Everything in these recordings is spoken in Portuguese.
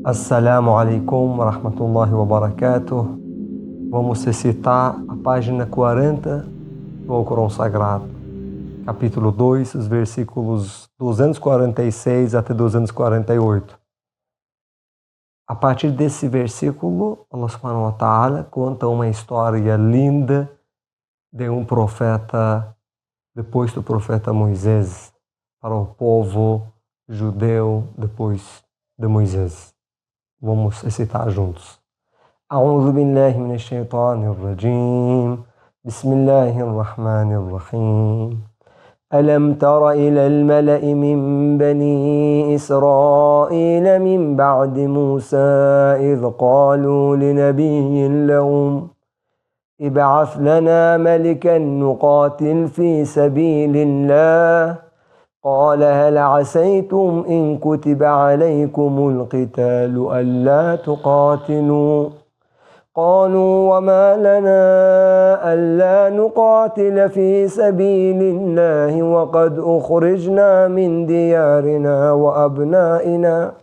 Assalamu alaikum wa rahmatullahi wa barakatuh. Vamos recitar a página 40 do Alcorão Sagrado, capítulo 2, os versículos 246 até 248. A partir desse versículo, Allah subhanahu wa ta'ala conta uma história linda de um profeta, depois do profeta Moisés, para o povo judeu depois de Moisés. Vamos recitar juntos. A'udhu billahi minash shaitanir rajim. Bismillahir rahmanir rahim. ألم تر إلى الملأ من بني إسرائيل من بعد موسى إذ قالوا لنبي لهم ابعث لنا ملكا نقاتل في سبيل الله قال هل عسيتم إن كتب عليكم القتال ألا تقاتلوا قالوا وما لنا ألا نقاتل في سبيل الله وقد أخرجنا من ديارنا وأبنائنا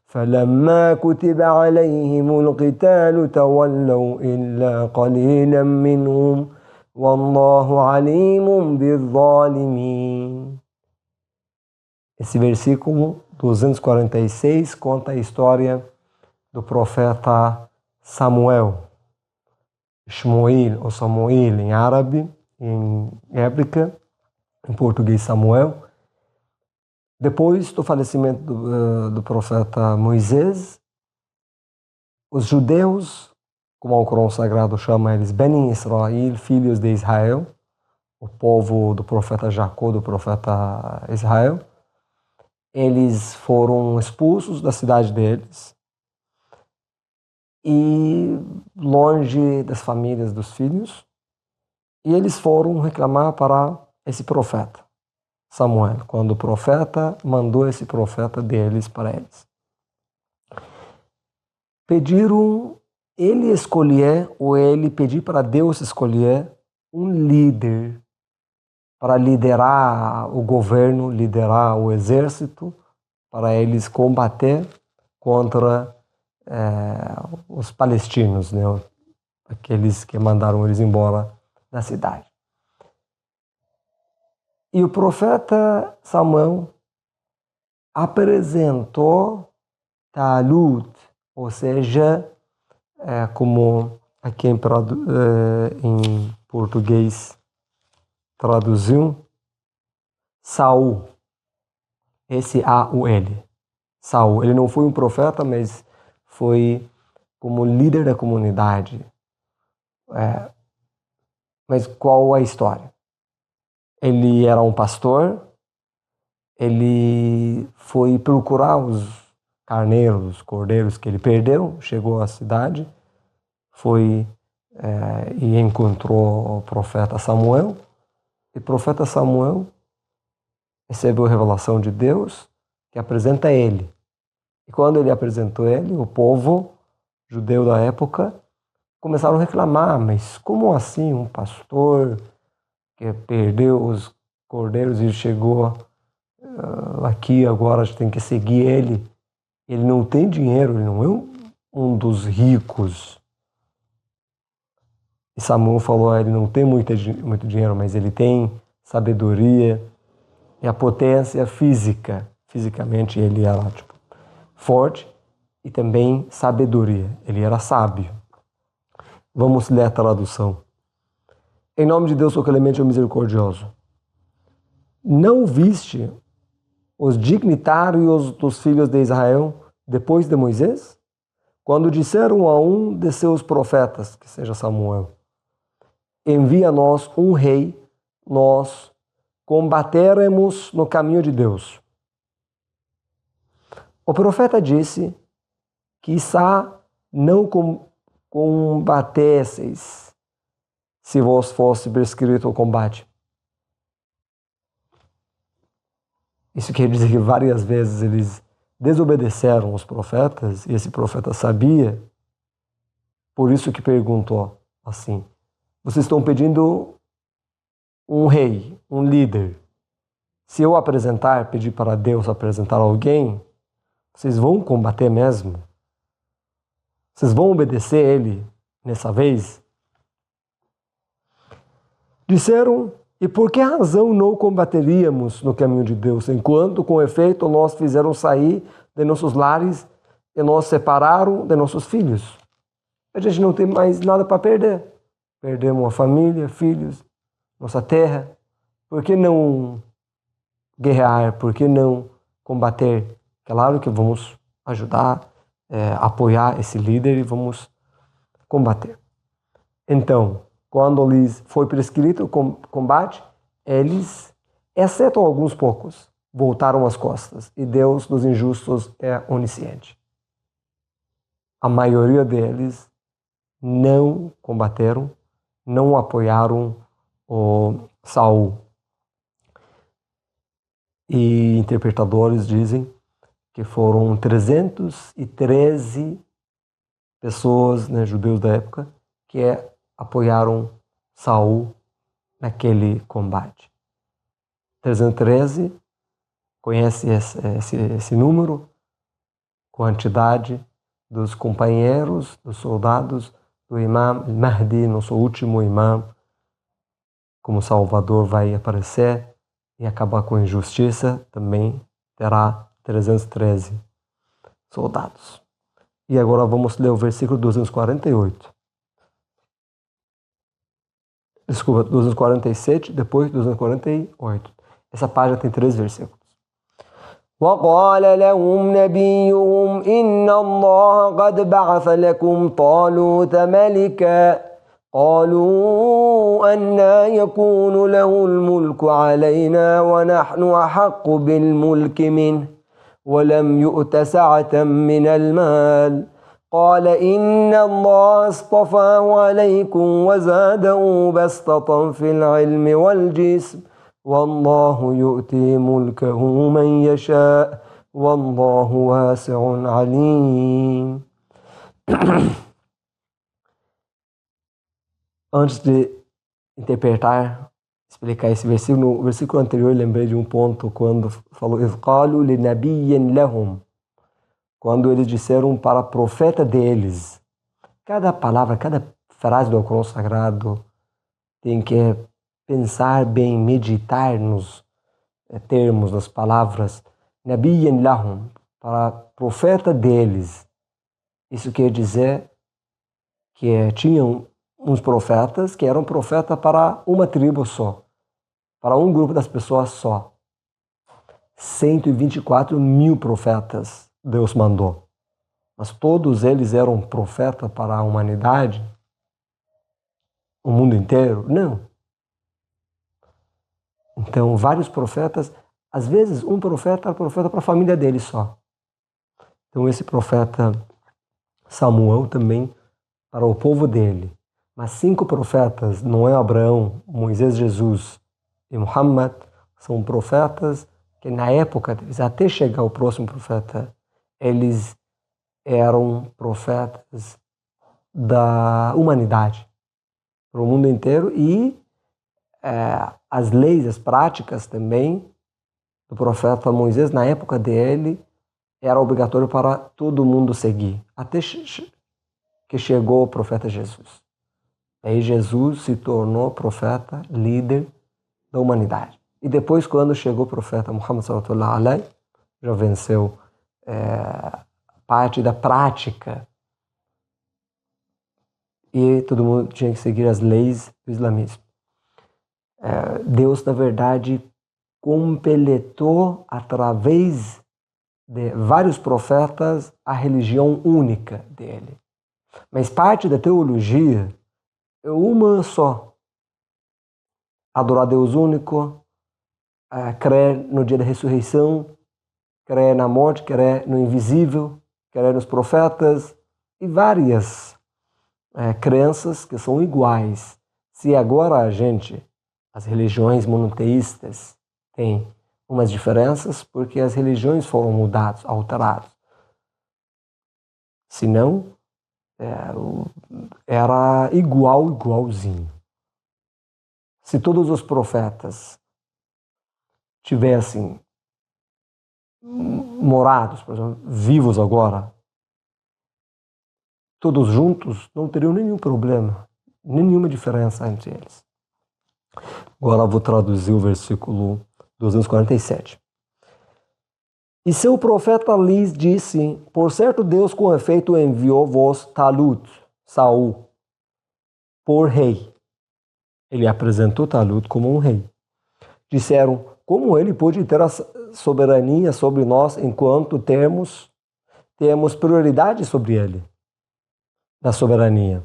فلما كتب عليهم القتال تولوا إلا قليلا منهم والله عليم بالظالمين. Esse versículo 246 conta a história do profeta Samuel, Shmuel ou Samuel em árabe, em hébrica, em português Samuel. Depois do falecimento do profeta Moisés, os judeus, como o Alcorão Sagrado chama eles, Beni Israel, filhos de Israel, o povo do profeta Jacó, do profeta Israel, eles foram expulsos da cidade deles e longe das famílias dos filhos, e eles foram reclamar para esse profeta, Samuel, quando o profeta mandou esse profeta deles para eles. Pediram ele escolher, ou ele pedir para Deus escolher um líder para liderar o governo, liderar o exército, para eles combater contra os palestinos, né? Aqueles que mandaram eles embora da cidade. E o profeta Samuel apresentou Talut, ou seja, como aqui em português traduziu, Saul, S-A-U-L, Saul. Ele não foi um profeta, mas foi como líder da comunidade. Mas qual a história? Ele era um pastor, ele foi procurar os carneiros, os cordeiros que ele perdeu, chegou à cidade, foi e encontrou o profeta Samuel. E o profeta Samuel recebeu a revelação de Deus que apresenta ele. E quando ele apresentou ele, o povo judeu da época começaram a reclamar, mas como assim um pastor que perdeu os cordeiros e chegou aqui, agora a gente tem que seguir ele? Ele não tem dinheiro, ele não é um dos ricos. E Samuel falou, ele não tem muito dinheiro, mas ele tem sabedoria e a potência física. Fisicamente ele era forte e também sabedoria. Ele era sábio. Vamos ler a tradução. Em nome de Deus, o clemente e o misericordioso. Não viste os dignitários dos filhos de Israel depois de Moisés? Quando disseram a um de seus profetas, que seja Samuel, envia-nos um rei, nós combateremos no caminho de Deus. O profeta disse, quizá não combatesseis se vos fosse prescrito o combate. Isso quer dizer que várias vezes eles desobedeceram os profetas, e esse profeta sabia, por isso que perguntou assim, vocês estão pedindo um rei, um líder. Se eu pedir para Deus apresentar alguém, vocês vão combater mesmo? Vocês vão obedecer ele nessa vez? Disseram, e por que razão não combateríamos no caminho de Deus, enquanto, com efeito, nós fizeram sair de nossos lares e nos separaram de nossos filhos? A gente não tem mais nada para perder. Perdemos a família, filhos, nossa terra. Por que não guerrear? Por que não combater? Claro que vamos ajudar, apoiar esse líder e vamos combater. Então, quando lhes foi prescrito o combate, eles, exceto alguns poucos, voltaram as costas. E Deus dos injustos é onisciente. A maioria deles não combateram, não apoiaram o Saul. E interpretadores dizem que foram 313 pessoas, né, judeus da época, que apoiaram Saul naquele combate. 313, conhece esse número? Quantidade dos companheiros, dos soldados do Imam Mahdi, nosso último imam, como Salvador vai aparecer e acabar com a injustiça, também terá 313 soldados. E agora vamos ler o versículo 248. Desculpa, 247, depois 248. Essa página tem 3 versículos. وقال لهم نبيهم إن الله قد بعث لكم طالوت ملكا قالوا أنى يكون له الملك علينا ونحن أحق بالملك منه ولم يؤت سعة من المال قال إن الله اصطفاه عليكم وزاده بسطة في العلم والجسم والله يؤتي ملكه من يشاء والله واسع عليم. Antes de interpretar, explicar esse versículo, no versículo anterior eu lembrei de um ponto quando falou إِذْ قَالُوا لِنَبِيٍّ لَهُمْ, quando eles disseram para profeta deles. Cada palavra, cada frase do Alcorão Sagrado tem que pensar bem, meditar nos termos, nas palavras. Nabiyyan lahum, para profeta deles. Isso quer dizer que tinham uns profetas que eram profetas para uma tribo só, para um grupo das pessoas só. 124 mil profetas Deus mandou. Mas todos eles eram profetas para a humanidade? O mundo inteiro? Não. Então, vários profetas, às vezes um profeta era profeta para a família dele só. Então, esse profeta Samuel também para o povo dele. Mas 5 profetas, Noé, Abraão, Moisés, Jesus e Muhammad, são profetas que na época deles, até chegar o próximo profeta, eles eram profetas da humanidade, para o mundo inteiro, e as leis, as práticas também do profeta Moisés, na época dele, era obrigatório para todo mundo seguir, até que chegou o profeta Jesus. Aí Jesus se tornou profeta, líder da humanidade. E depois, quando chegou o profeta Muhammad sallallahu alaihi, já venceu parte da prática. E todo mundo tinha que seguir as leis do islamismo. Deus, na verdade, completou através de vários profetas a religião única dele. Mas parte da teologia é uma só. Adorar Deus único, crer no dia da ressurreição, crer na morte, crer no invisível, crer nos profetas e várias crenças que são iguais. Se agora as religiões monoteístas têm umas diferenças, porque as religiões foram mudadas, alteradas. Senão, era igualzinho. Se todos os profetas tivessem morados, por exemplo, vivos agora, todos juntos, não teriam nenhum problema, nenhuma diferença entre eles. Agora vou traduzir o versículo 247. E seu profeta lhes disse: por certo Deus com efeito enviou-vos Talut, Saul, por rei. Ele apresentou Talut como um rei. Disseram: como ele pode ter a soberania sobre nós enquanto temos prioridade sobre ele, da soberania?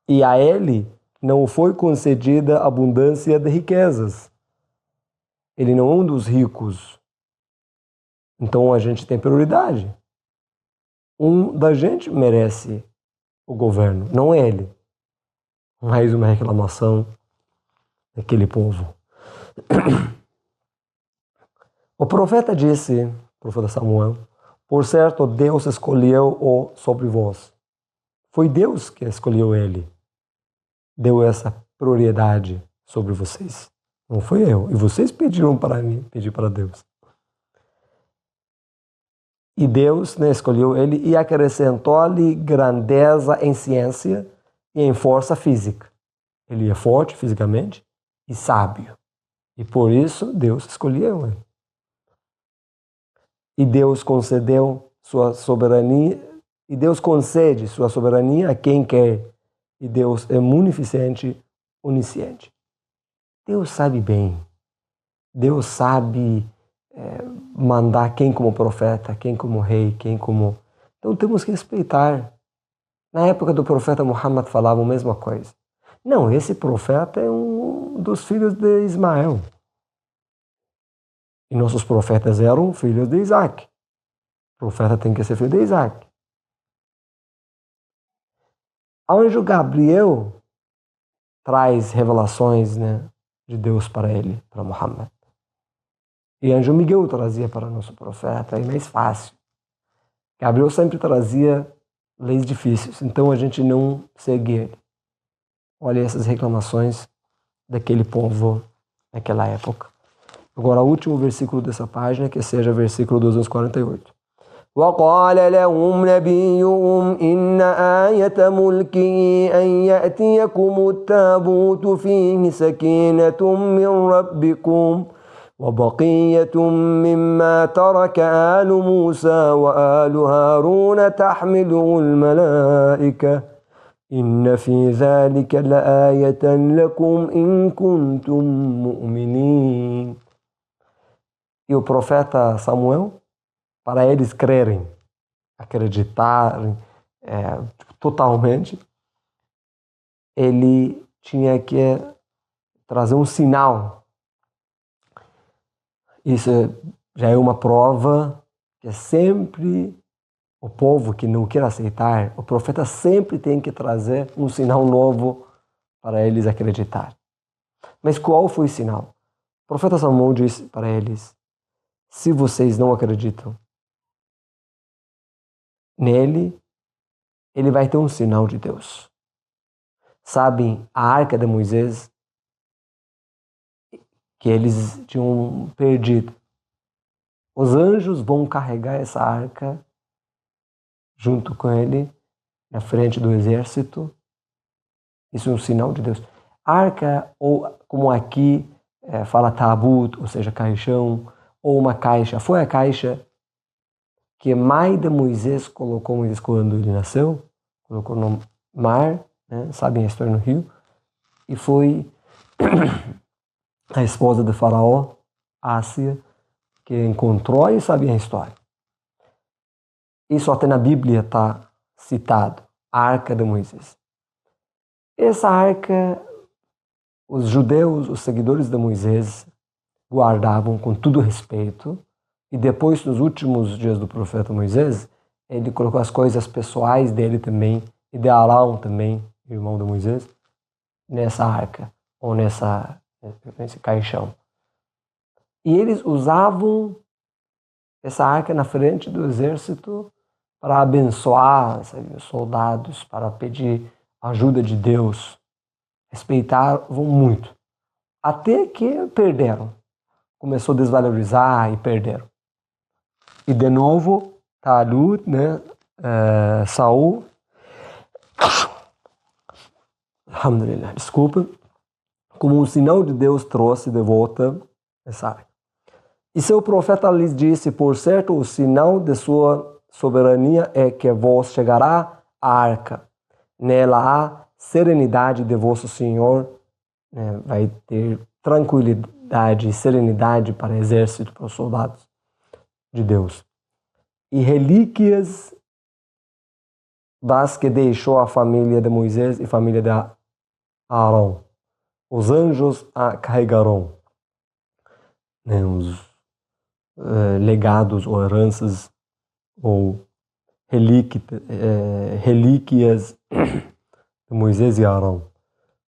E a ele não foi concedida abundância de riquezas. Ele não é um dos ricos. Então a gente tem prioridade. Um da gente merece o governo, não ele. Mais uma reclamação daquele povo. O profeta disse, o profeta Samuel: por certo, Deus escolheu-o sobre vós. Foi Deus que escolheu ele. Deu essa prioridade sobre vocês. Não foi eu. E vocês pediram para mim, pedi para Deus. E Deus, né, escolheu ele e acrescentou-lhe grandeza em ciência e em força física. Ele é forte fisicamente e sábio. E por isso Deus escolheu ele. E Deus concedeu sua soberania, e Deus concede sua soberania a quem quer. E Deus é munificente, onisciente. Deus sabe bem. Deus sabe mandar quem como profeta, quem como rei, quem como... Então temos que respeitar. Na época do profeta Muhammad falavam a mesma coisa. Não, esse profeta é um dos filhos de Ismael. E nossos profetas eram filhos de Isaac. O profeta tem que ser filho de Isaac. O anjo Gabriel traz revelações, né, de Deus para ele, para Muhammad. E anjo Miguel trazia para nosso profeta, é mais fácil. Gabriel sempre trazia leis difíceis, então a gente não segue ele. Olha essas reclamações daquele povo naquela época. Agora, o último versículo dessa página, que seja versículo 248. وقال لهم نبيهم إن آية ملكه أن يأتيكم التابوت فيه سكينة من ربكم وبقية مما ترك آل موسى وآل هارون تحمله الملائكة إن في ذلك لآية لكم إن كنتم مؤمنين. E o profeta Samuel, para eles crerem, acreditarem totalmente, ele tinha que trazer um sinal. Isso já é uma prova que sempre o povo que não quer aceitar, o profeta sempre tem que trazer um sinal novo para eles acreditar. Mas qual foi o sinal? O profeta Samuel disse para eles: se vocês não acreditam nele, ele vai ter um sinal de Deus. Sabem, a arca de Moisés, que eles tinham perdido. Os anjos vão carregar essa arca junto com ele, na frente do exército. Isso é um sinal de Deus. Arca, ou como aqui fala tabut, ou seja, caixão, ou uma caixa. Foi a caixa que a mãe de Moisés colocou Moisés quando ele nasceu, colocou no mar, né? Sabem a história no rio, e foi a esposa de Faraó, Ásia, que encontrou e sabia a história. Isso até na Bíblia está citado, a Arca de Moisés. Essa arca, os judeus, os seguidores de Moisés, guardavam com todo respeito. E depois, nos últimos dias do profeta Moisés, ele colocou as coisas pessoais dele também, e de Arão também, irmão de Moisés, nessa arca, ou nesse caixão. E eles usavam essa arca na frente do exército para abençoar, sabe, os soldados, para pedir ajuda de Deus. Respeitavam muito. Até que perderam. Começou a desvalorizar e perderam. E de novo, Talut, né, Saul, alhamdulillah, desculpa, como um sinal de Deus trouxe de volta essa arca. E seu profeta lhes disse, por certo, o sinal de sua soberania é que vos chegará a arca. Nela há serenidade de vosso Senhor, vai ter tranquilidade e serenidade para o exército, para os soldados de Deus. E relíquias das que deixou a família de Moisés e família de Arão. Os anjos a carregarão. Os legados ou heranças ou relíquias de Moisés e Arão.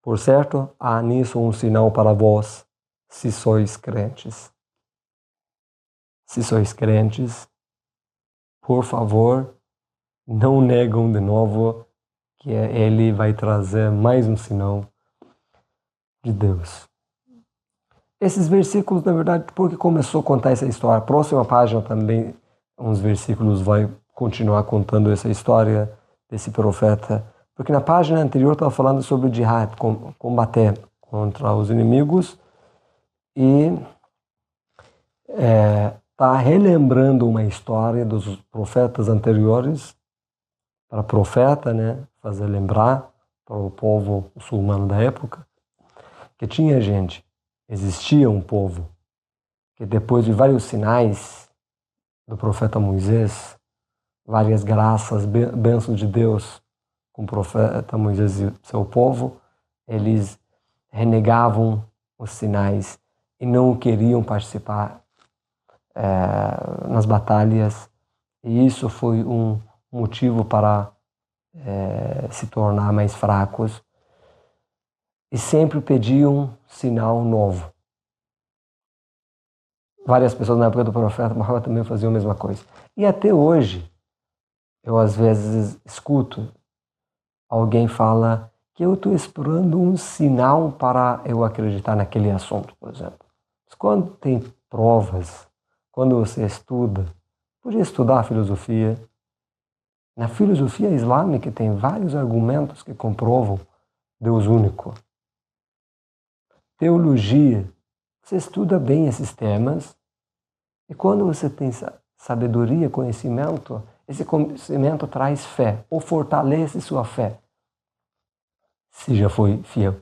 Por certo, há nisso um sinal para vós, se sois crentes. Se sois crentes, por favor, não negam de novo que ele vai trazer mais um sinal de Deus. Esses versículos, na verdade, porque começou a contar essa história, a próxima página também, uns versículos vai continuar contando essa história desse profeta. Porque na página anterior estava falando sobre o jihad, combater contra os inimigos, e está relembrando uma história dos profetas anteriores, para profeta, fazer lembrar para o povo muçulmano da época, que tinha gente, existia um povo, que depois de vários sinais do profeta Moisés, várias graças, bênçãos de Deus, com o profeta Moisés e seu povo, eles renegavam os sinais e não queriam participar nas batalhas. E isso foi um motivo para se tornar mais fracos. E sempre pediam sinal novo. Várias pessoas na época do profeta Muhammad também faziam a mesma coisa. E até hoje, eu às vezes escuto alguém fala que eu estou esperando um sinal para eu acreditar naquele assunto, por exemplo. Mas quando tem provas, quando você estuda, podia estudar a filosofia. Na filosofia islâmica tem vários argumentos que comprovam Deus único. Teologia, você estuda bem esses temas e quando você tem sabedoria, conhecimento, esse conhecimento traz fé ou fortalece sua fé. Se já foi fiel.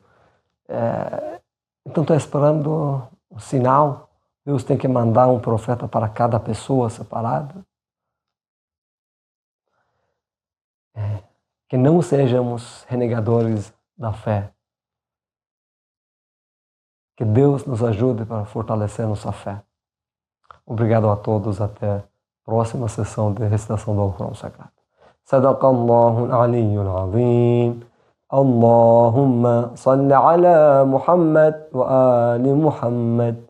Então estou esperando um sinal. Deus tem que mandar um profeta para cada pessoa separada. Que não sejamos renegadores da fé. Que Deus nos ajude para fortalecer nossa fé. Obrigado a todos. Até a próxima sessão de recitação do Alcorão Sagrado. Sadaqallahu al-aliyyul azim. اللهم صل على محمد وآل محمد